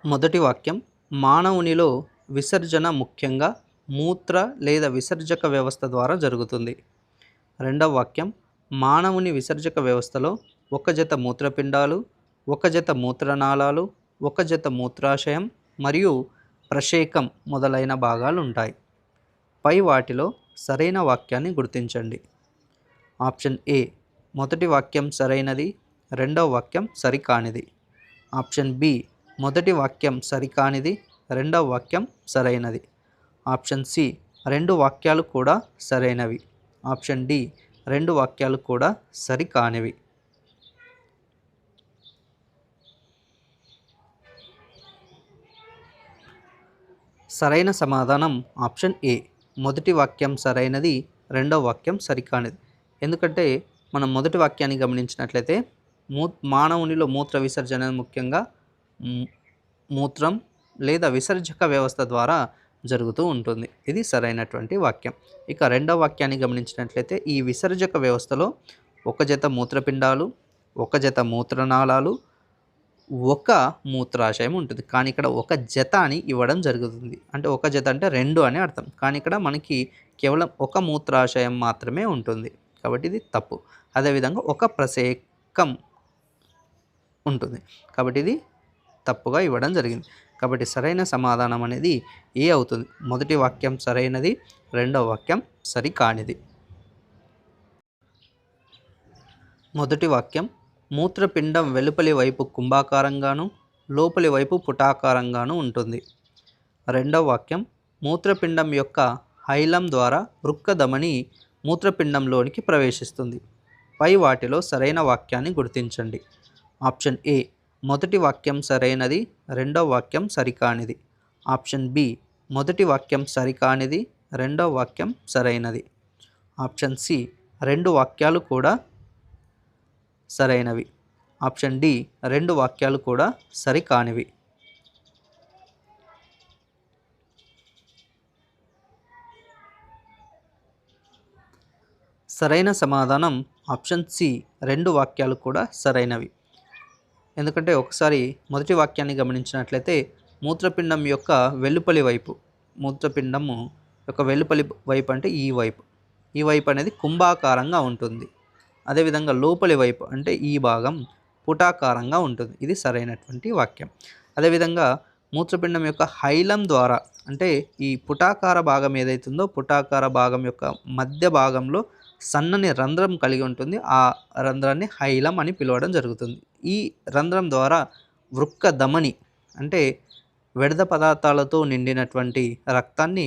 మొదటి వాక్యం మానవునిలో విసర్జన ముఖ్యంగా మూత్ర లేదా విసర్జక వ్యవస్థ ద్వారా జరుగుతుంది. రెండవ వాక్యం మానవుని విసర్జక వ్యవస్థలో ఒక జత మూత్రపిండాలు, ఒక జత మూత్రనాళాలు, ఒక జత మూత్రాశయం మరియు ప్రషేకం మొదలైన భాగాలు ఉంటాయి. పై వాటిలో సరైన వాక్యాన్ని గుర్తించండి. ఆప్షన్ ఏ మొదటి వాక్యం సరైనది, రెండవ వాక్యం సరికానిది. ఆప్షన్ బి మొదటి వాక్యం సరికానిది, రెండవ వాక్యం సరైనది. ఆప్షన్ సి రెండు వాక్యాలు కూడా సరైనవి. ఆప్షన్ డి రెండు వాక్యాలు కూడా సరికానివి. సరైన సమాధానం ఆప్షన్ ఏ మొదటి వాక్యం సరైనది, రెండవ వాక్యం సరికానిది. ఎందుకంటే మనం మొదటి వాక్యాన్ని గమనించినట్లయితే మానవునిలో మూత్ర విసర్జన ముఖ్యంగా మూత్రం లేదా విసర్జక వ్యవస్థ ద్వారా జరుగుతూ ఉంటుంది. ఇది సరైనటువంటి వాక్యం. ఇక రెండవ వాక్యాన్ని గమనించినట్లయితే ఈ విసర్జక వ్యవస్థలో ఒక జత మూత్రపిండాలు, ఒక జత మూత్రనాళాలు, ఒక మూత్రాశయం ఉంటుంది. కానీ ఇక్కడ ఒక జత అని ఇవ్వడం జరుగుతుంది. అంటే ఒక జత అంటే రెండు అని అర్థం. కానీ ఇక్కడ మనకి కేవలం ఒక మూత్రాశయం మాత్రమే ఉంటుంది. కాబట్టి ఇది తప్పు. అదేవిధంగా ఒక ప్రసేకం ఉంటుంది. కాబట్టి ఇది తప్పుగా ఇవ్వడం జరిగింది. కాబట్టి సరైన సమాధానం అనేది ఏ అవుతుంది. మొదటి వాక్యం సరైనది, రెండవ వాక్యం సరికానిది. మొదటి వాక్యం మూత్రపిండం వెలుపలి వైపు కుంభాకారంగాను, లోపలి వైపు పుటాకారంగాను ఉంటుంది. రెండవ వాక్యం మూత్రపిండం యొక్క హైలం ద్వారా వృక్కధమని మూత్రపిండంలోనికి ప్రవేశిస్తుంది. పై వాటిలో సరైన వాక్యాన్ని గుర్తించండి. ఆప్షన్ ఏ మొదటి వాక్యం సరైనది, రెండవ వాక్యం సరికానిది. ఆప్షన్ బి మొదటి వాక్యం సరికానిది, రెండవ వాక్యం సరైనది. ఆప్షన్ సి రెండు వాక్యాలు కూడా సరైనవి. ఆప్షన్ డి రెండు వాక్యాలు కూడా సరికానివి. సరైన సమాధానం ఆప్షన్ సి రెండు వాక్యాలు కూడా సరైనవి. ఎందుకంటే ఒకసారి మొదటి వాక్యాన్ని గమనించినట్లయితే మూత్రపిండం యొక్క వెలుపలి వైపు, మూత్రపిండము యొక్క వెలుపలి వైపు అంటే ఈ వైపు అనేది కుంభాకారంగా ఉంటుంది. అదేవిధంగా లోపలి వైపు అంటే ఈ భాగం పుటాకారంగా ఉంటుంది. ఇది సరైనటువంటి వాక్యం. అదేవిధంగా మూత్రపిండం యొక్క హైలం ద్వారా అంటే ఈ పుటాకార భాగం ఏదైతుందో పుటాకార భాగం యొక్క మధ్య భాగంలో సన్నని రంధ్రం కలిగి ఉంటుంది. ఆ రంధ్రాన్ని హైలం అని పిలవడం జరుగుతుంది. ఈ రంధ్రం ద్వారా వృక్క ధమని అంటే వ్యర్థ పదార్థాలతో నిండినటువంటి రక్తాన్ని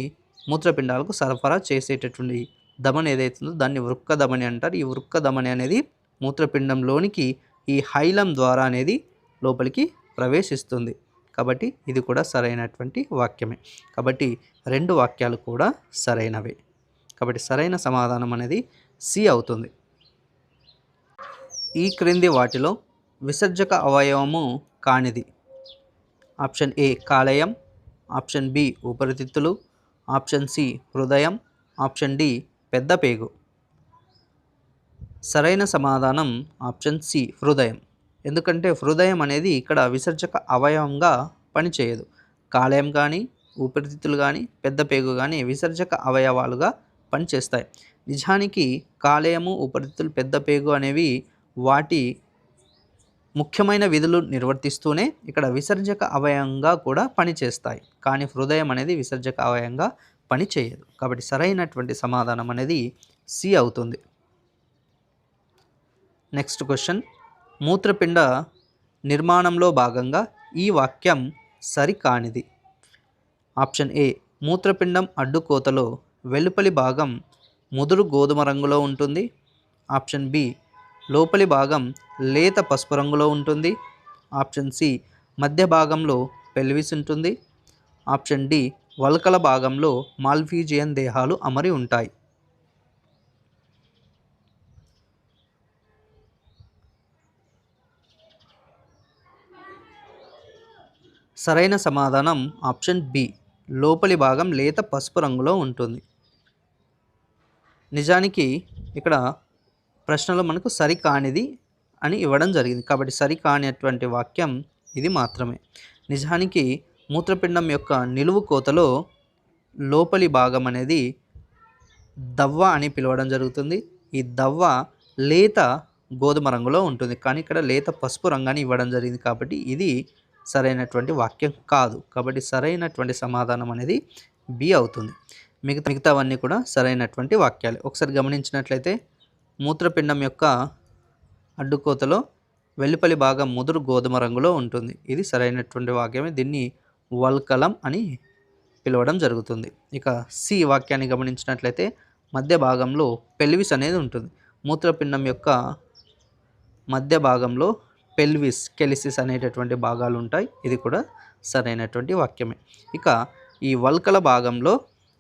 మూత్రపిండాలకు సరఫరా చేసేటటువంటి ధమని ఏదైతుందో దాన్ని వృక్క ధమని అంటారు. ఈ వృక్క ధమని అనేది మూత్రపిండంలోనికి ఈ హైలం ద్వారా అనేది లోపలికి ప్రవేశిస్తుంది. కాబట్టి ఇది కూడా సరైనటువంటి వాక్యమే. కాబట్టి రెండు వాక్యాలు కూడా సరైనవే. కాబట్టి సరైన సమాధానం అనేది సి అవుతుంది. ఈ క్రింది వాటిలో విసర్జక అవయవము కానిది. ఆప్షన్ ఏ కాలేయం, ఆప్షన్ బి ఊపిరితిత్తులు, ఆప్షన్ సి హృదయం, ఆప్షన్ డి పెద్ద పేగు. సరైన సమాధానం ఆప్షన్ సి హృదయం. ఎందుకంటే హృదయం అనేది ఇక్కడ విసర్జక అవయవంగా పనిచేయదు. కాలేయం కానీ, ఊపిరితిత్తులు కానీ, పెద్ద పేగు కానీ విసర్జక అవయవాలుగా పనిచేస్తాయి. నిజానికి కాలేయము, ఊపిరితిత్తులు, పెద్ద పేగు అనేవి వాటి ముఖ్యమైన విధులు నిర్వర్తిస్తూనే ఇక్కడ విసర్జక అవయవంగా కూడా పనిచేస్తాయి. కానీ హృదయం అనేది విసర్జక అవయవంగా పనిచేయదు. కాబట్టి సరైనటువంటి సమాధానం అనేది సి అవుతుంది. నెక్స్ట్ క్వశ్చన్, మూత్రపిండ నిర్మాణంలో భాగంగా ఈ వాక్యం సరికానిది. ఆప్షన్ ఏ మూత్రపిండం అడ్డుకోతలో వెలుపలి భాగం ముదురు గోధుమ రంగులో ఉంటుంది. ఆప్షన్ బి లోపలి భాగం లేత పసుపు రంగులో ఉంటుంది. ఆప్షన్ సి మధ్య భాగంలో పెల్విస్ ఉంటుంది. ఆప్షన్ డి వల్కల భాగంలో మాల్పీజియన్ దేహాలు అమరి ఉంటాయి. సరైన సమాధానం ఆప్షన్ బి లోపలి భాగం లేత పసుపు రంగులో ఉంటుంది. నిజానికి ఇక్కడ ప్రశ్నలో మనకు సరికానిది అని ఇవ్వడం జరిగింది. కాబట్టి సరికానిటువంటి వాక్యం ఇది మాత్రమే. నిజానికి మూత్రపిండం యొక్క నిలువు కోతలో లోపలి భాగం అనేది దవ్వ అని పిలవడం జరుగుతుంది. ఈ దవ్వ లేత గోధుమ రంగులో ఉంటుంది, కానీ ఇక్కడ లేత పసుపు రంగాన్ని ఇవ్వడం జరిగింది కాబట్టి ఇది సరైనటువంటి వాక్యం కాదు. కాబట్టి సరైనటువంటి సమాధానం అనేది బి అవుతుంది. మిగతావన్నీ కూడా సరైనటువంటి వాక్యాలు. ఒకసారి గమనించినట్లయితే మూత్రపిండం యొక్క అడ్డుకోతలో వెలుపలి భాగం ముదురు గోధుమ రంగులో ఉంటుంది. ఇది సరైనటువంటి వాక్యమే. దీన్ని వల్కలం అని పిలవడం జరుగుతుంది. ఇక సి వాక్యాన్ని గమనించినట్లయితే మధ్య భాగంలో పెల్విస్ అనేది ఉంటుంది. మూత్రపిండం యొక్క మధ్య భాగంలో పెల్విస్, కెలిసిస్ అనేటటువంటి భాగాలు ఉంటాయి. ఇది కూడా సరైనటువంటి వాక్యమే. ఇక ఈ వల్కల భాగంలో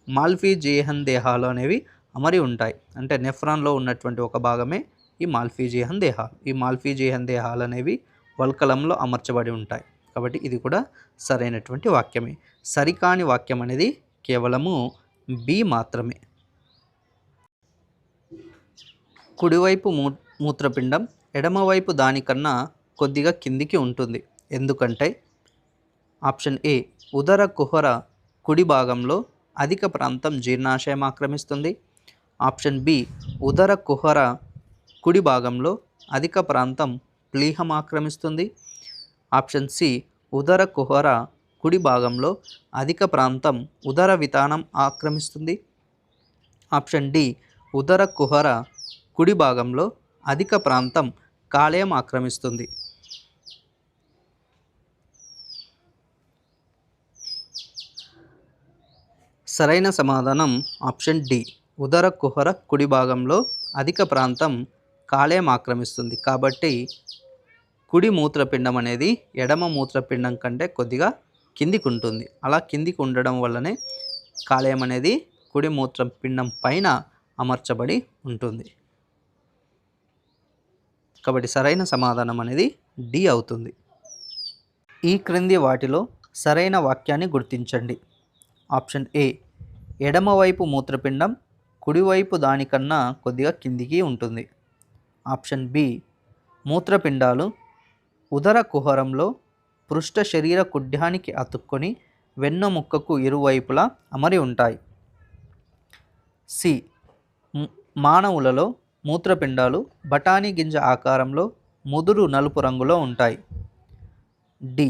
మాల్ఫీజియన్ దేహాలు అనేవి అమరి ఉంటాయి. అంటే నెఫ్రాన్లో ఉన్నటువంటి ఒక భాగమే ఈ మాల్ఫీజియన్ దేహాలు. ఈ మాల్ఫీజియన్ దేహాలు అనేవి వల్కలంలో అమర్చబడి ఉంటాయి. కాబట్టి ఇది కూడా సరైనటువంటి వాక్యమే. సరికాని వాక్యం అనేది కేవలము బి మాత్రమే. కుడివైపు మూత్రపిండం ఎడమవైపు దానికన్నా కొద్దిగా కిందికి ఉంటుంది. ఎందుకంటే ఆప్షన్ ఏ ఉదర కుహర కుడి భాగంలో అధిక ప్రాంతం జీర్ణాశయం ఆక్రమిస్తుంది. ఆప్షన్ బి ఉదర కుహర కుడి భాగంలో అధిక ప్రాంతం ప్లీహం ఆక్రమిస్తుంది. ఆప్షన్ సి ఉదర కుహర కుడి భాగంలో అధిక ప్రాంతం ఉదర వితానం ఆక్రమిస్తుంది. ఆప్షన్ డి ఉదర కుహర కుడి భాగంలో అధిక ప్రాంతం కాలేయం ఆక్రమిస్తుంది. సరైన సమాధానం ఆప్షన్ డి ఉదర కుహర కుడి భాగంలో అధిక ప్రాంతం కాలేయం ఆక్రమిస్తుంది. కాబట్టి కుడి మూత్రపిండం అనేది ఎడమ మూత్రపిండం కంటే కొద్దిగా కిందికి ఉంటుంది. అలా కిందికి ఉండడం వల్లనే కాలేయం అనేది కుడి మూత్రపిండం పైన అమర్చబడి ఉంటుంది. కాబట్టి సరైన సమాధానం అనేది డి అవుతుంది. ఈ క్రింది వాటిలో సరైన వాక్యాన్ని గుర్తించండి. ఆప్షన్ ఏ ఎడమవైపు మూత్రపిండం కుడివైపు దానికన్నా కొద్దిగా కిందికి ఉంటుంది. ఆప్షన్ బి మూత్రపిండాలు ఉదర కుహరంలో పృష్ఠ శరీర కుడ్యానికి అతుక్కొని వెన్నెముక్కకు ఇరువైపులా అమరి ఉంటాయి. సి మానవులలో మూత్రపిండాలు బఠానీ గింజ ఆకారంలో ముదురు నలుపు రంగులో ఉంటాయి. డి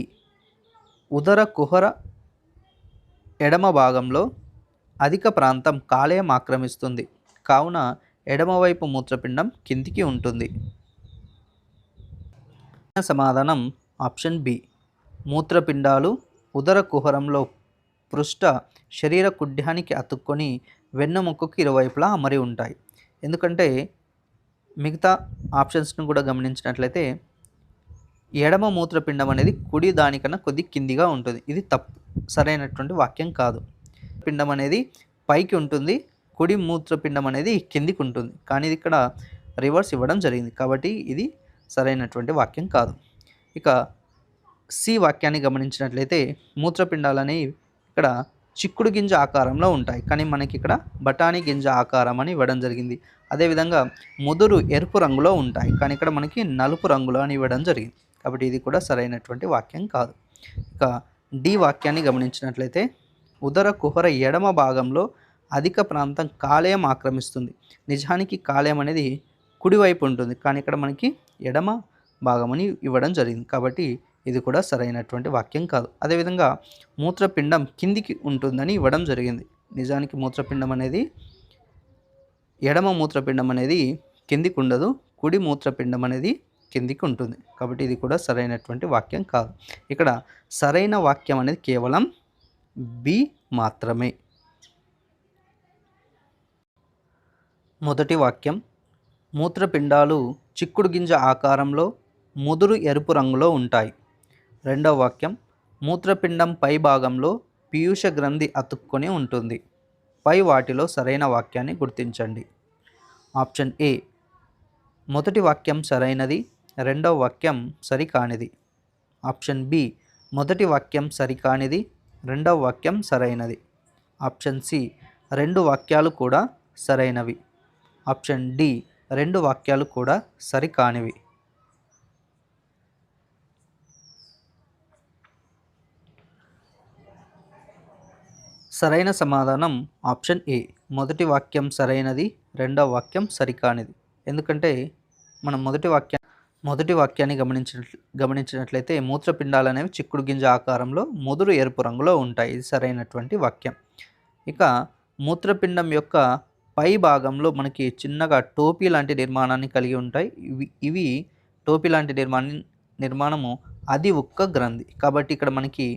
ఉదర కుహర ఎడమ భాగంలో అధిక ప్రాంతం కాలేయం ఆక్రమిస్తుంది, కావున ఎడమవైపు మూత్రపిండం కిందికి ఉంటుంది. సమాధానం ఆప్షన్ బి మూత్రపిండాలు ఉదర కుహరంలో పృష్ఠ శరీర కుడ్యానికి అతుక్కొని వెన్నెముకకు ఇరువైపులా అమరి ఉంటాయి. ఎందుకంటే మిగతా ఆప్షన్స్ను కూడా గమనించినట్లయితే ఎడమ మూత్రపిండం అనేది కుడి దానికన్నా కొద్ది కిందిగా ఉంటుంది. ఇది తప్పు, సరైనటువంటి వాక్యం కాదు. పిండం అనేది పైకి ఉంటుంది, కుడి మూత్రపిండం అనేది కిందికి ఉంటుంది. కానీ ఇది ఇక్కడ రివర్స్ ఇవ్వడం జరిగింది, కాబట్టి ఇది సరైనటువంటి వాక్యం కాదు. ఇక సి వాక్యాన్ని గమనించినట్లయితే మూత్రపిండాలని ఇక్కడ చిక్కుడు గింజ ఆకారంలో ఉంటాయి, కానీ మనకి ఇక్కడ బఠానీ గింజ ఆకారం అని ఇవ్వడం జరిగింది. అదేవిధంగా ముదురు ఎరుపు రంగులో ఉంటాయి, కానీ ఇక్కడ మనకి నలుపు రంగులో అని ఇవ్వడం జరిగింది. కాబట్టి ఇది కూడా సరైనటువంటి వాక్యం కాదు. ఇక డి వాక్యాన్ని గమనించినట్లయితే ఉదర కుహర ఎడమ భాగంలో అధిక ప్రాంతం కాలేయం ఆక్రమిస్తుంది. నిజానికి కాలేయం అనేది కుడివైపు ఉంటుంది, కానీ ఇక్కడ మనకి ఎడమ భాగం అని ఇవ్వడం జరిగింది. కాబట్టి ఇది కూడా సరైనటువంటి వాక్యం కాదు. అదేవిధంగా మూత్రపిండం కిందికి ఉంటుందని ఇవ్వడం జరిగింది. నిజానికి మూత్రపిండం అనేది ఎడమ మూత్రపిండం అనేది కిందికి ఉండదు, కుడి మూత్రపిండం అనేది కిందికి ఉంటుంది. కాబట్టి ఇది కూడా సరైనటువంటి వాక్యం కాదు. ఇక్కడ సరైన వాక్యం అనేది కేవలం బి మాత్రమే. మొదటి వాక్యం మూత్రపిండాలు చిక్కుడు గింజ ఆకారంలో ముదురు ఎరుపు రంగులో ఉంటాయి. రెండవ వాక్యం మూత్రపిండం పై భాగంలో పీయూష గ్రంథి అతుక్కొని ఉంటుంది. పై వాటిలో సరైన వాక్యాన్ని గుర్తించండి. ఆప్షన్ ఏ మొదటి వాక్యం సరైనది, రెండవ వాక్యం సరికానిది. ఆప్షన్ బి మొదటి వాక్యం సరికానిది, రెండవ వాక్యం సరైనది. ఆప్షన్ సి రెండు వాక్యాలు కూడా సరైనవి. ఆప్షన్ డి రెండు వాక్యాలు కూడా సరికానివి. సరైన సమాధానం ఆప్షన్ ఏ. మొదటి వాక్యం సరైనది, రెండవ వాక్యం సరికానిది. ఎందుకంటే మనం మొదటి వాక్యాన్ని గమనించినట్లయితే మూత్రపిండాలు అనేవి చిక్కుడు గింజ ఆకారంలో ముదురు ఎరుపు రంగులో ఉంటాయి. ఇది సరైనటువంటి వాక్యం. ఇక మూత్రపిండం యొక్క పై భాగంలో మనకి చిన్నగా టోపీ లాంటి నిర్మాణాన్ని కలిగి ఉంటాయి. ఇవి టోపీ లాంటి నిర్మాణము అది ఒక్క గ్రంథి. కాబట్టి ఇక్కడ మనకి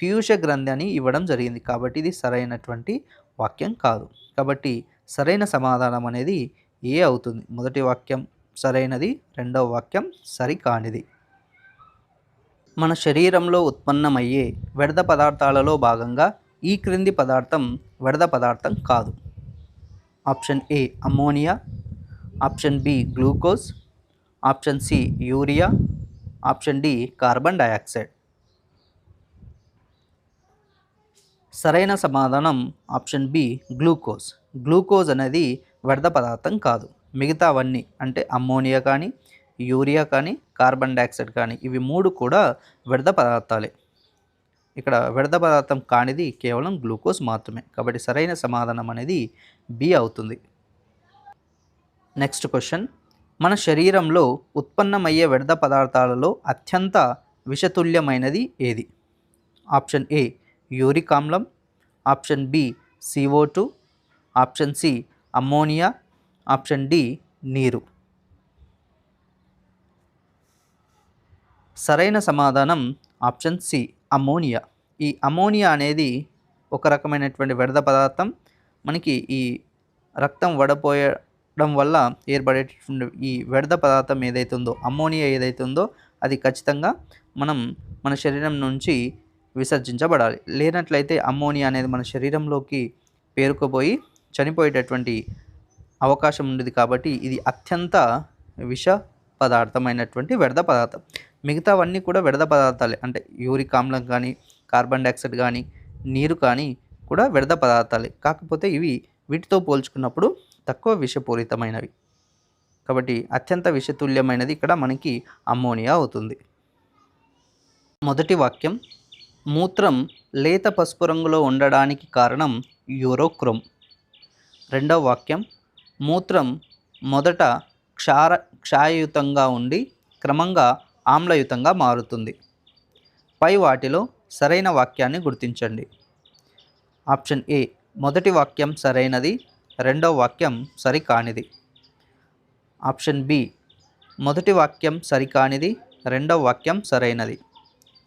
పీయూష గ్రంథి అని ఇవ్వడం జరిగింది. కాబట్టి ఇది సరైనటువంటి వాక్యం కాదు. కాబట్టి సరైన సమాధానం అనేది ఏ అవుతుంది. మొదటి వాక్యం సరైనది, రెండవ వాక్యం సరికానిది. మన శరీరంలో ఉత్పన్నమయ్యే వ్యర్థ పదార్థాలలో భాగంగా ఈ క్రింది పదార్థం వ్యర్థ పదార్థం కాదు. Option A ammonia, option B glucose, option C urea, option D carbon dioxide. సరైన సమాధానం ఆప్షన్ బి గ్లూకోజ్. గ్లూకోజ్ అనేది వ్యర్థ పదార్థం కాదు. మిగతావన్నీ అంటే అమ్మోనియా కానీ, యూరియా కానీ, కార్బన్ డయాక్సైడ్ కానీ ఇవి మూడు కూడా వ్యర్థ పదార్థాలే. ఇక్కడ వ్యర్థ పదార్థం కానిది కేవలం గ్లూకోజ్ మాత్రమే. కాబట్టి సరైన సమాధానం అనేది బి అవుతుంది. నెక్స్ట్ క్వశ్చన్, మన శరీరంలో ఉత్పన్నమయ్యే వ్యర్థ పదార్థాలలో అత్యంత విషతుల్యమైనది ఏది? ఆప్షన్ ఏ యూరిక్ ఆమ్లం, option B CO2, option C ammonia, option D నీరు. సరైన సమాధానం ఆప్షన్ సి అమ్మోనియా. ఈ అమ్మోనియా అనేది ఒక రకమైనటువంటి వ్యర్థ పదార్థం. మనకి ఈ రక్తం వడపోయడం వల్ల ఏర్పడేటటువంటి ఈ వ్యర్థ పదార్థం ఏదైతే ఉందో, అమ్మోనియా ఏదైతే ఉందో అది ఖచ్చితంగా మన శరీరం నుంచి విసర్జించబడాలి. లేనట్లయితే అమ్మోనియా అనేది మన శరీరంలోకి పేరుకుపోయి చనిపోయేటటువంటి అవకాశం ఉండేది. కాబట్టి ఇది అత్యంత విష పదార్థమైనటువంటి వ్యర్థ పదార్థం. మిగతావన్నీ కూడా వ్యర్థ పదార్థాలే. అంటే యూరిక్ ఆమ్లం కానీ, కార్బన్ డయాక్సైడ్ కానీ, నీరు కానీ కూడా వ్యర్థ పదార్థాలే. కాకపోతే ఇవి వీటితో పోల్చుకున్నప్పుడు తక్కువ విషపూరితమైనవి. కాబట్టి అత్యంత విషతుల్యమైనది ఇక్కడ మనకి అమ్మోనియా అవుతుంది. మొదటి వాక్యం, మూత్రం లేత పసుపు రంగులో ఉండడానికి కారణం యూరోక్రోమ్. రెండవ వాక్యం, మూత్రం మొదట క్షారయుతంగా ఉండి క్రమంగా ఆమ్లయుతంగా మారుతుంది. పై వాటిలో సరైన వాక్యాన్ని గుర్తించండి. ఆప్షన్ ఏ మొదటి వాక్యం సరైనది, రెండవ వాక్యం సరికానిది. ఆప్షన్ బి మొదటి వాక్యం సరికానిది, రెండవ వాక్యం సరైనది.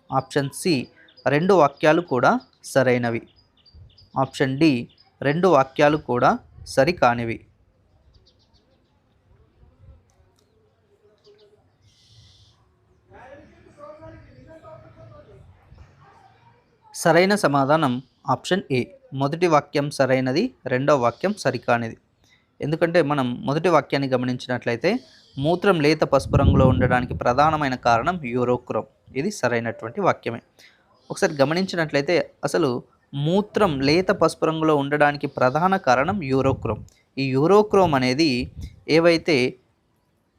ఆప్షన్ సి రెండు వాక్యాలు కూడా సరైనవి. ఆప్షన్ డి రెండు వాక్యాలు కూడా సరికానివి. సరైన సమాధానం ఆప్షన్ ఏ మొదటి వాక్యం సరైనది, రెండవ వాక్యం సరికానిది. ఎందుకంటే మనం మొదటి వాక్యాన్ని గమనించినట్లయితే మూత్రం లేత పసుపు రంగులో ఉండడానికి ప్రధానమైన కారణం యూరోక్రోమ్. ఇది సరైనటువంటి వాక్యమే. ఒకసారి గమనించినట్లయితే అసలు మూత్రం లేత పసుపు రంగులో ఉండడానికి ప్రధాన కారణం యూరోక్రోమ్. ఈ యూరోక్రోమ్ అనేది ఏవైతే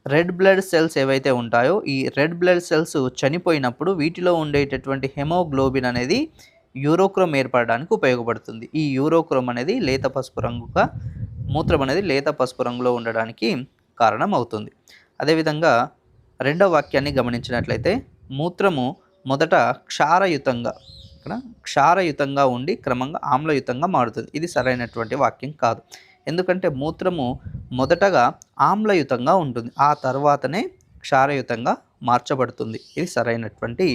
రెడ్ బ్లడ్ సెల్స్ ఏవైతే ఉంటాయో ఈ రెడ్ బ్లడ్ సెల్స్ చనిపోయినప్పుడు వీటిలో ఉండేటటువంటి హెమోగ్లోబిన్ అనేది యూరోక్రోమ్ ఏర్పడడానికి ఉపయోగపడుతుంది. ఈ యూరోక్రోమ్ అనేది లేత పసుపు రంగుగా మూత్రం అనేది లేత పసుపు రంగులో ఉండడానికి కారణం అవుతుంది. అదేవిధంగా రెండవ వాక్యాన్ని గమనించినట్లయితే మూత్రము మొదట క్షారయుతంగా ఉండి క్రమంగా ఆమ్లయుతంగా మారుతుంది. ఇది సరైనటువంటి వాక్యం కాదు. ఎందుకంటే మూత్రము మొదటగా ఆమ్లయుతంగా ఉంటుంది, ఆ తర్వాతనే క్షారయుతంగా మార్చబడుతుంది. ఇది సరైనటువంటి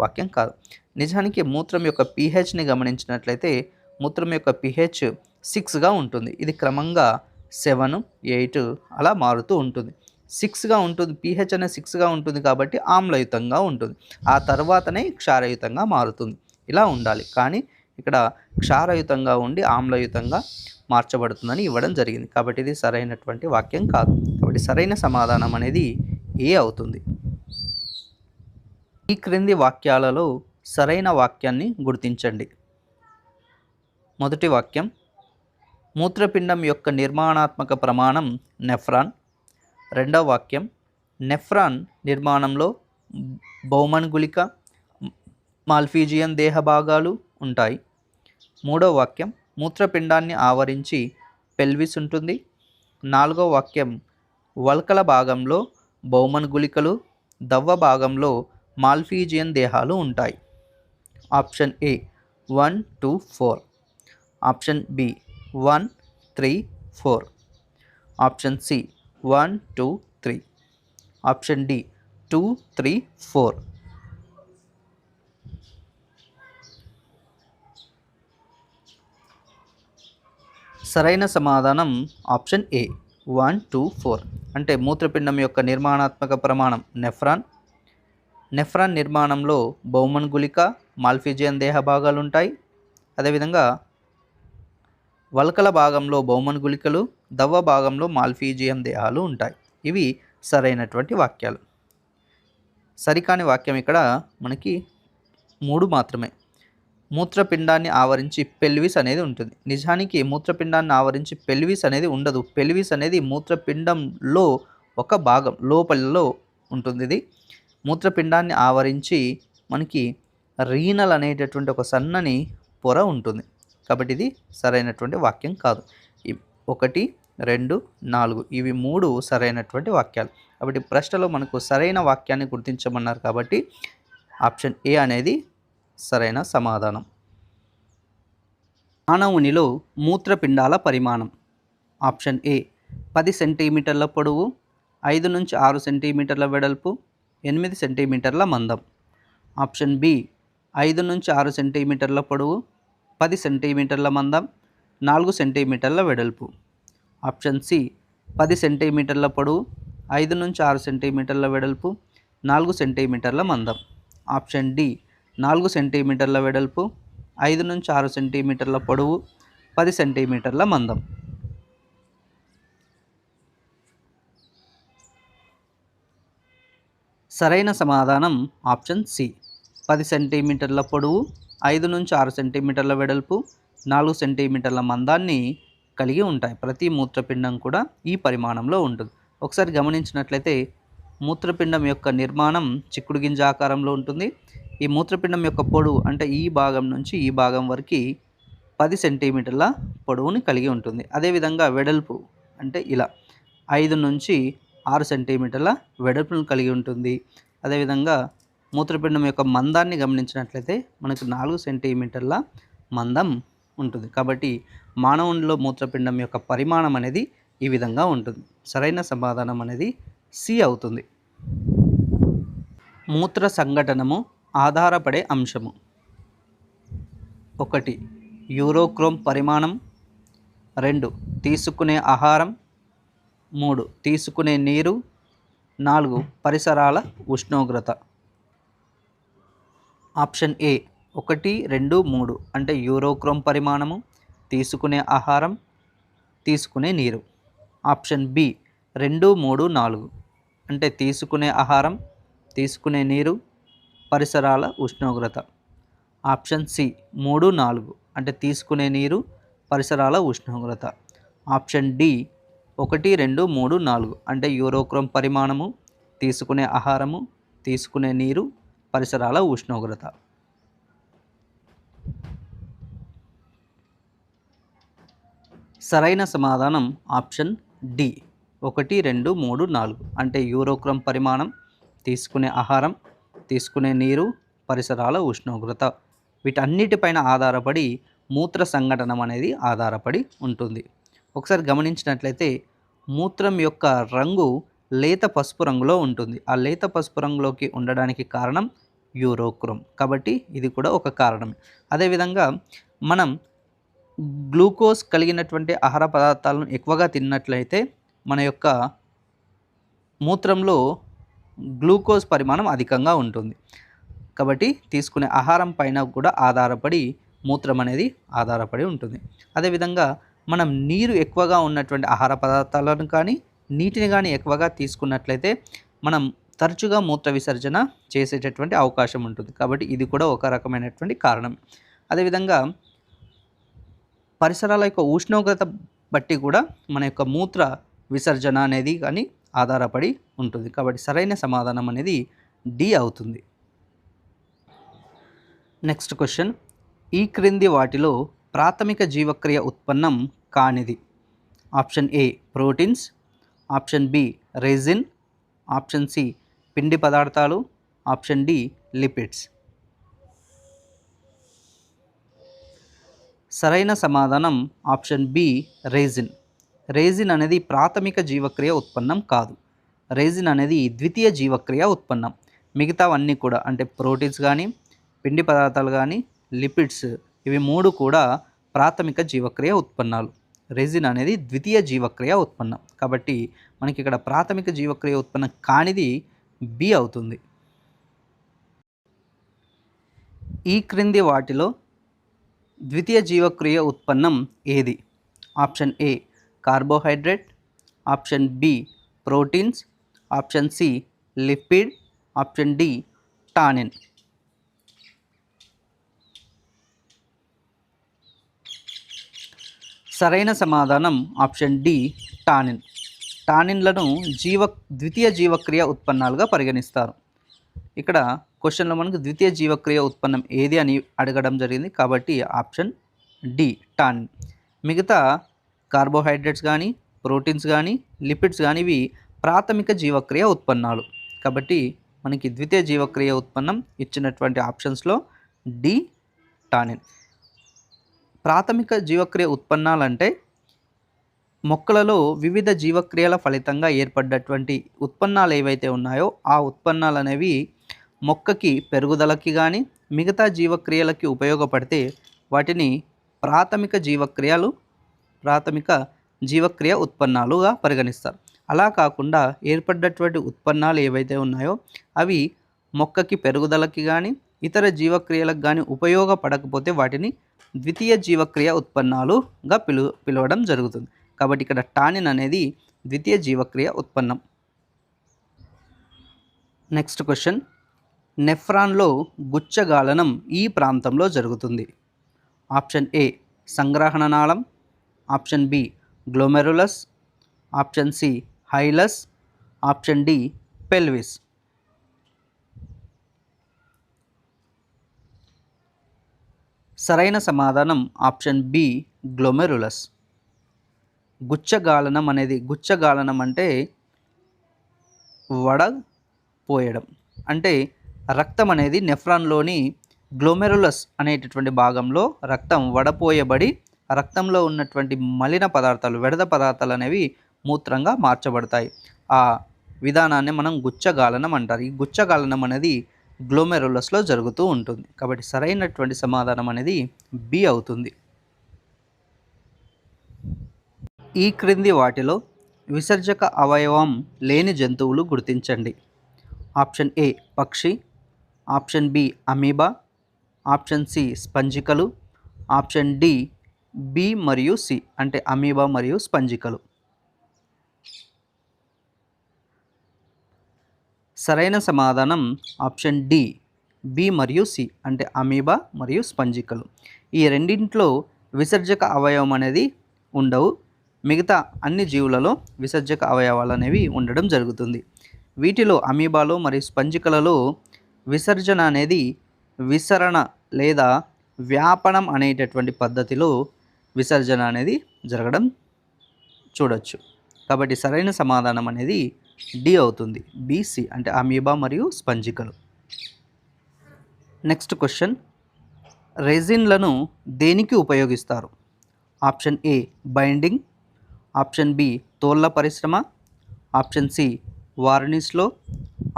వాక్యం కాదు. నిజానికి మూత్రం యొక్క pHని గమనించినట్లయితే మూత్రం యొక్క pH 6గా ఉంటుంది. ఇది క్రమంగా 7, 8 అలా మారుతూ ఉంటుంది. 6గా ఉంటుంది, pH అనేది 6గా ఉంటుంది కాబట్టి ఆమ్లయుతంగా ఉంటుంది, ఆ తర్వాతనే క్షారయుతంగా మారుతుంది. ఇలా ఉండాలి. కానీ ఇక్కడ క్షారయుతంగా ఉండి ఆమ్లయుతంగా మార్చబడుతుందని ఇవ్వడం జరిగింది. కాబట్టి ఇది సరైనటువంటి వాక్యం కాదు. కాబట్టి సరైన సమాధానం అనేది ఏ అవుతుంది. ఈ క్రింది వాక్యాలలో సరైన వాక్యాన్ని గుర్తించండి. మొదటి వాక్యం, మూత్రపిండం యొక్క నిర్మాణాత్మక ప్రమాణం నెఫ్రాన్. రెండవ వాక్యం, నెఫ్రాన్ నిర్మాణంలో బౌమన్ గుళిక, మాల్ఫీజియన్ దేహ భాగాలు ఉంటాయి. మూడవ వాక్యం, మూత్రపిండాన్ని ఆవరించి పెల్విస్ ఉంటుంది. 4వ వాక్యం వల్కల భాగంలో బౌమన్ గుళికలు, దవ్వ భాగంలో మాల్ఫీజియన్ దేహాలు ఉంటాయి. Option A 1, 2, 4. Option B 1, 3, 4. Option C 1, 2, 3. Option D 2, 3, 4. సరైన సమాధానం ఆప్షన్ ఏ 1, 2, 4. అంటే మూత్రపిండం యొక్క నిర్మాణాత్మక ప్రమాణం నెఫ్రాన్. నెఫ్రాన్ నిర్మాణంలో బౌమన్ గుళిక, మాల్ఫీజియన్ దేహ భాగాలు ఉంటాయి. అదేవిధంగా వల్కల భాగంలో బౌమన్ గుళికలు, దవ్వ భాగంలో మాల్ఫీజియం దేహాలు ఉంటాయి. ఇవి సరైనటువంటి వాక్యాలు. సరికాని వాక్యం ఇక్కడ మనకి 3 మాత్రమే. మూత్రపిండాన్ని ఆవరించి పెల్విస్ అనేది ఉంటుంది. నిజానికి మూత్రపిండాన్ని ఆవరించి పెల్విస్ అనేది ఉండదు. పెల్విస్ అనేది మూత్రపిండంలో ఒక భాగం, లోపలలో ఉంటుంది. ఇది మూత్రపిండాన్ని ఆవరించి మనకి రీనల్ అనేటటువంటి ఒక సన్నని పొర ఉంటుంది. కాబట్టి ఇది సరైనటువంటి వాక్యం కాదు. 1, 2, 4 ఇవి 3 సరైనటువంటి వాక్యాలు. కాబట్టి ప్రశ్నలో మనకు సరైన వాక్యాన్ని గుర్తించమన్నారు కాబట్టి ఆప్షన్ ఏ అనేది సరైన సమాధానం. మానవునిలో మూత్రపిండాల పరిమాణం. ఆప్షన్ ఏ 10 సెంటీమీటర్ల పొడవు, 5 నుంచి 6 సెంటీమీటర్ల వెడల్పు, 8 సెంటీమీటర్ల మందం. ఆప్షన్ బి 5 నుంచి 6 సెంటీమీటర్ల పొడవు, 10 సెంటీమీటర్ల మందం, 4 సెంటీమీటర్ల వెడల్పు. ఆప్షన్ సి 10 సెంటీమీటర్ల పొడవు, 5 నుంచి 6 సెంటీమీటర్ల వెడల్పు, 4 సెంటీమీటర్ల మందం. ఆప్షన్ డి 4 సెంటీమీటర్ల వెడల్పు, 5 నుంచి 6 సెంటీమీటర్ల పొడవు, 10 సెంటీమీటర్ల మందం. సరైన సమాధానం ఆప్షన్ సి 10 సెంటీమీటర్ల పొడవు, 5 నుంచి 6 సెంటీమీటర్ల వెడల్పు, 4 సెంటీమీటర్ల మందాన్ని కలిగి ఉంటాయి. ప్రతి మూత్రపిండం కూడా ఈ పరిమాణంలో ఉంటుంది. ఒకసారి గమనించినట్లయితే మూత్రపిండం యొక్క నిర్మాణం చిక్కుడు గింజ ఆకారంలో ఉంటుంది. ఈ మూత్రపిండం యొక్క పొడవు అంటే ఈ భాగం నుంచి ఈ భాగం వరకు 10 సెంటీమీటర్ల పొడవుని కలిగి ఉంటుంది. అదేవిధంగా వెడల్పు అంటే ఇలా 5 నుంచి 6 సెంటీమీటర్ల వెడల్పును కలిగి ఉంటుంది. అదేవిధంగా మూత్రపిండం యొక్క మందాన్ని గమనించినట్లయితే మనకు 4 సెంటీమీటర్ల మందం ఉంటుంది. కాబట్టి మానవునిలో మూత్రపిండం యొక్క పరిమాణం అనేది ఈ విధంగా ఉంటుంది. సరైన సమాధానం అనేది సి అవుతుంది. మూత్ర సంఘటనము ఆధారపడే అంశము. 1 యూరోక్రోమ్ పరిమాణం, 2 తీసుకునే ఆహారం, 3 తీసుకునే నీరు, 4 పరిసరాల ఉష్ణోగ్రత. ఆప్షన్ ఏ 1, 2, 3 అంటే యూరోక్రోమ్ పరిమాణము, తీసుకునే ఆహారం, తీసుకునే నీరు. ఆప్షన్ బి 2, 3, 4 అంటే తీసుకునే ఆహారం, తీసుకునే నీరు, పరిసరాల ఉష్ణోగ్రత. ఆప్షన్ సి 3, 4 అంటే తీసుకునే నీరు, పరిసరాల ఉష్ణోగ్రత. ఆప్షన్ డి 1, 2, 3, 4 అంటే యూరోక్రోమ్ పరిమాణము, తీసుకునే ఆహారము, తీసుకునే నీరు, పరిసరాల ఉష్ణోగ్రత. సరైన సమాధానం ఆప్షన్ డి 1, 2, 3, 4 అంటే యూరోక్రోమ్ పరిమాణం, తీసుకునే ఆహారం, తీసుకునే నీరు, పరిసరాల ఉష్ణోగ్రత. వీటన్నిటిపైన ఆధారపడి మూత్ర సంఘటనం అనేది ఆధారపడి ఉంటుంది. ఒకసారి గమనించినట్లయితే మూత్రం యొక్క రంగు లేత పసుపు రంగులో ఉంటుంది. ఆ లేత పసుపు రంగులోకి ఉండడానికి కారణం యూరోక్రోమ్. కాబట్టి ఇది కూడా ఒక కారణమే. అదేవిధంగా మనం గ్లూకోజ్ కలిగినటువంటి ఆహార పదార్థాలను ఎక్కువగా తిన్నట్లయితే మన యొక్క మూత్రంలో గ్లూకోజ్ పరిమాణం అధికంగా ఉంటుంది. కాబట్టి తీసుకునే ఆహారం పైన కూడా ఆధారపడి మూత్రం అనేది ఆధారపడి ఉంటుంది. అదేవిధంగా మనం నీరు ఎక్కువగా ఉన్నటువంటి ఆహార పదార్థాలను కానీ నీటిని కానీ ఎక్కువగా తీసుకున్నట్లయితే మనం తరచుగా మూత్ర విసర్జన చేసేటటువంటి అవకాశం ఉంటుంది. కాబట్టి ఇది కూడా ఒక రకమైనటువంటి కారణం. అదేవిధంగా పరిసరాల యొక్క ఉష్ణోగ్రత బట్టి కూడా మన యొక్క మూత్ర విసర్జన అనేది కానీ ఆధారపడి ఉంటుంది. కాబట్టి సరైన సమాధానం అనేది డి అవుతుంది. నెక్స్ట్ క్వశ్చన్, ఈ క్రింది వాటిలో ప్రాథమిక జీవక్రియ ఉత్పన్నం కానిది? Option A proteins, option B resin, option C పిండి పదార్థాలు, ఆప్షన్ డి లిపిడ్స్. సరైన సమాధానం ఆప్షన్ బి రెజిన్. రెజిన్ అనేది ప్రాథమిక జీవక్రియ ఉత్పన్నం కాదు. రెజిన్ అనేది ద్వితీయ జీవక్రియ ఉత్పన్నం. మిగతావన్నీ కూడా అంటే ప్రోటీన్స్ కానీ, పిండి పదార్థాలు కానీ, లిపిడ్స్, ఇవి మూడు కూడా ప్రాథమిక జీవక్రియ ఉత్పన్నాలు. రెజిన్ అనేది ద్వితీయ జీవక్రియ ఉత్పన్నం. కాబట్టి మనకి ఇక్కడ ప్రాథమిక జీవక్రియ ఉత్పన్నం కానిది బి అవుతుంది. ఈ క్రింది వాటిలో ద్వితీయ జీవక్రియ ఉత్పన్నం ఏది? Option A carbohydrate, option B proteins, option C lipid, option D tannin. సరైన సమాధానం ఆప్షన్ డి టానిన్. టానిన్లను ద్వితీయ జీవక్రియ ఉత్పన్నాలుగా పరిగణిస్తారు. ఇక్కడ క్వశ్చన్లో మనకు ద్వితీయ జీవక్రియ ఉత్పన్నం ఏది అని అడగడం జరిగింది కాబట్టి ఆప్షన్ డి టానిన్. మిగతా కార్బోహైడ్రేట్స్ కానీ, ప్రోటీన్స్ కానీ, లిపిడ్స్ కానీ ఇవి ప్రాథమిక జీవక్రియ ఉత్పన్నాలు. కాబట్టి మనకి ద్వితీయ జీవక్రియ ఉత్పన్నం ఇచ్చినటువంటి ఆప్షన్స్లో డి టానిన్. ప్రాథమిక జీవక్రియ ఉత్పన్నాలంటే మొక్కలలో వివిధ జీవక్రియల ఫలితంగా ఏర్పడ్డటువంటి ఉత్పన్నాలు ఏవైతే ఉన్నాయో ఆ ఉత్పన్నాలు అనేవి మొక్కకి పెరుగుదలకి కానీ మిగతా జీవక్రియలకి ఉపయోగపడితే వాటిని ప్రాథమిక జీవక్రియ ఉత్పన్నాలుగా పరిగణిస్తారు. అలా కాకుండా ఏర్పడ్డటువంటి ఉత్పన్నాలు ఏవైతే ఉన్నాయో అవి మొక్కకి పెరుగుదలకి కానీ ఇతర జీవక్రియలకు కానీ ఉపయోగపడకపోతే వాటిని ద్వితీయ జీవక్రియ ఉత్పన్నాలుగా పిలవడం జరుగుతుంది. కాబట్టి ఇక్కడ టానిన్ అనేది ద్వితీయ జీవక్రియ ఉత్పన్నం. నెక్స్ట్ క్వశ్చన్, నెఫ్రాన్లో గుచ్చగాలనం ఈ ప్రాంతంలో జరుగుతుంది. ఆప్షన్ ఏ సంగ్రహణ నాళం, option B glomerulus, option C hilus, option D pelvis. సరైన సమాధానం ఆప్షన్ బి గ్లోమెరులస్. గుచ్చగాలనం అంటే వడపోయడం. అంటే రక్తం అనేది నెఫ్రాన్లోని గ్లోమెరులస్ అనేటటువంటి భాగంలో రక్తం వడపోయబడి రక్తంలో ఉన్నటువంటి మలిన పదార్థాలు, వ్యర్థ పదార్థాలు అనేవి మూత్రంగా మార్చబడతాయి. ఆ విధానాన్ని మనం గుచ్చగాలనం అంటారు. ఈ గుచ్చగాలనం అనేది గ్లోమెరులస్లో జరుగుతూ ఉంటుంది. కాబట్టి సరైనటువంటి సమాధానం అనేది బి అవుతుంది. ఈ క్రింది వాటిలో విసర్జక అవయవం లేని జంతువులు గుర్తించండి. ఆప్షన్ ఏ పక్షి, option B amoeba, option C స్పంజికలు, ఆప్షన్ డి బి మరియు సి అంటే అమీబా మరియు స్పంజికలు. సరైన సమాధానం ఆప్షన్ డి బి మరియు సి అంటే అమీబా మరియు స్పంజికలు. ఈ రెండింటిలో విసర్జక అవయవం అనేది ఉండవు. మిగతా అన్ని జీవులలో విసర్జక అవయవాలు అనేవి ఉండడం జరుగుతుంది. వీటిలో అమీబాలో మరియు స్పంజికలలో విసర్జన అనేది విసరణ లేదా వ్యాపనం అనేటటువంటి పద్ధతిలో విసర్జన అనేది జరగడం చూడొచ్చు. కాబట్టి సరైన సమాధానం అనేది డి అవుతుంది. బిసి అంటే అమీబా మరియు స్పంజికలు. నెక్స్ట్ క్వశ్చన్, రెజిన్లను దేనికి ఉపయోగిస్తారు? Option A binding, option B తోళ్ల పరిశ్రమ, ఆప్షన్ సి వార్నిష్లో,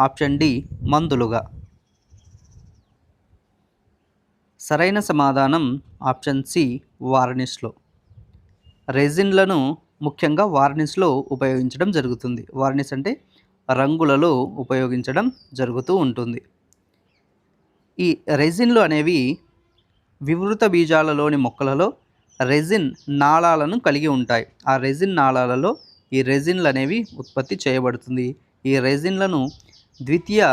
ఆప్షన్ డి మందులుగా. సరైన సమాధానం ఆప్షన్ సి వార్నిష్లో. రెజిన్లను ముఖ్యంగా వార్నిష్లో ఉపయోగించడం జరుగుతుంది. వార్నిష్ అంటే రంగులలో ఉపయోగించడం జరుగుతూ ఉంటుంది. ఈ రెజిన్లు అనేవి వివృత బీజాలలోని మొక్కలలో రెజిన్ నాళాలను కలిగి ఉంటాయి. ఆ రెజిన్ నాళాలలో ఈ రెజిన్లు అనేవి ఉత్పత్తి చేయబడుతుంది. ఈ రెజిన్లను ద్వితీయ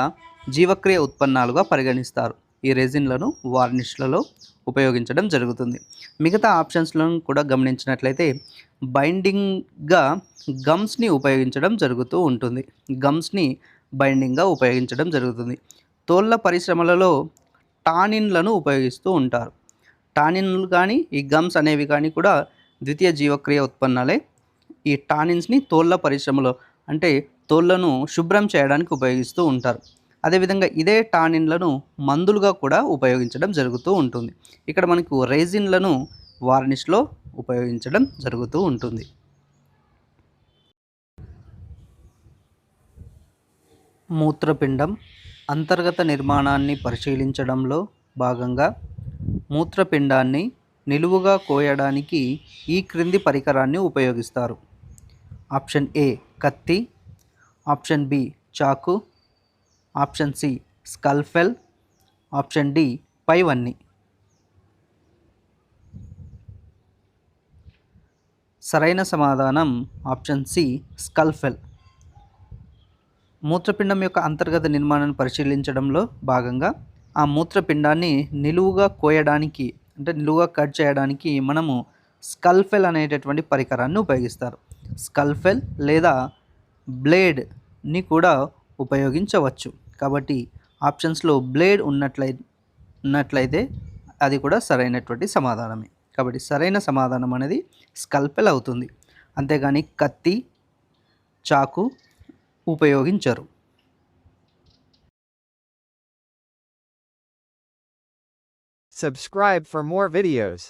జీవక్రియ ఉత్పన్నాలుగా పరిగణిస్తారు. ఈ రెజిన్లను వార్నిష్లలో ఉపయోగించడం జరుగుతుంది. మిగతా ఆప్షన్స్లను కూడా గమనించినట్లయితే బైండింగ్గా గమ్స్ని ఉపయోగించడం జరుగుతూ ఉంటుంది. గమ్స్ని బైండింగ్గా ఉపయోగించడం జరుగుతుంది. తోళ్ల పరిశ్రమలలో టానిన్లను ఉపయోగిస్తూ ఉంటారు. టానిన్లు కానీ ఈ గమ్స్ అనేవి కానీ కూడా ద్వితీయ జీవక్రియ ఉత్పన్నాలే. ఈ టానిన్స్ని తోళ్ళ పరిశ్రమలో అంటే తోళ్ళను శుభ్రం చేయడానికి ఉపయోగిస్తూ ఉంటారు. అదేవిధంగా ఇదే టానిన్లను మందులుగా కూడా ఉపయోగించడం జరుగుతూ ఉంటుంది. ఇక్కడ మనకు రెజిన్లను వార్నిష్లో ఉపయోగించడం జరుగుతూ ఉంటుంది. మూత్రపిండం అంతర్గత నిర్మాణాన్ని పరిశీలించడంలో భాగంగా మూత్రపిండాన్ని నిలువుగా కోయడానికి ఈ క్రింది పరికరాన్ని ఉపయోగిస్తారు. ఆప్షన్ ఏ కత్తి, ఆప్షన్ బి చాకు, ఆప్షన్ సి స్కల్ఫెల్, ఆప్షన్ డి పైవన్నీ. సరైన సమాధానం ఆప్షన్ సి స్కల్ఫెల్. మూత్రపిండం యొక్క అంతర్గత నిర్మాణాన్ని పరిశీలించడంలో భాగంగా ఆ మూత్రపిండాన్ని నిలువుగా కోయడానికి అంటే నిలువుగా కట్ చేయడానికి మనము స్కల్ఫెల్ అనేటటువంటి పరికరాన్ని ఉపయోగిస్తారు. స్కల్ఫెల్ లేదా బ్లేడ్ని కూడా ఉపయోగించవచ్చు. కాబట్టి ఆప్షన్స్లో బ్లేడ్ ఉన్నట్లయితే అది కూడా సరైనటువంటి సమాధానమే. కాబట్టి సరైన సమాధానం అనేది స్కల్పెల్ అవుతుంది. అంతేగాని కత్తి, చాకు ఉపయోగించరు. Subscribe for more videos.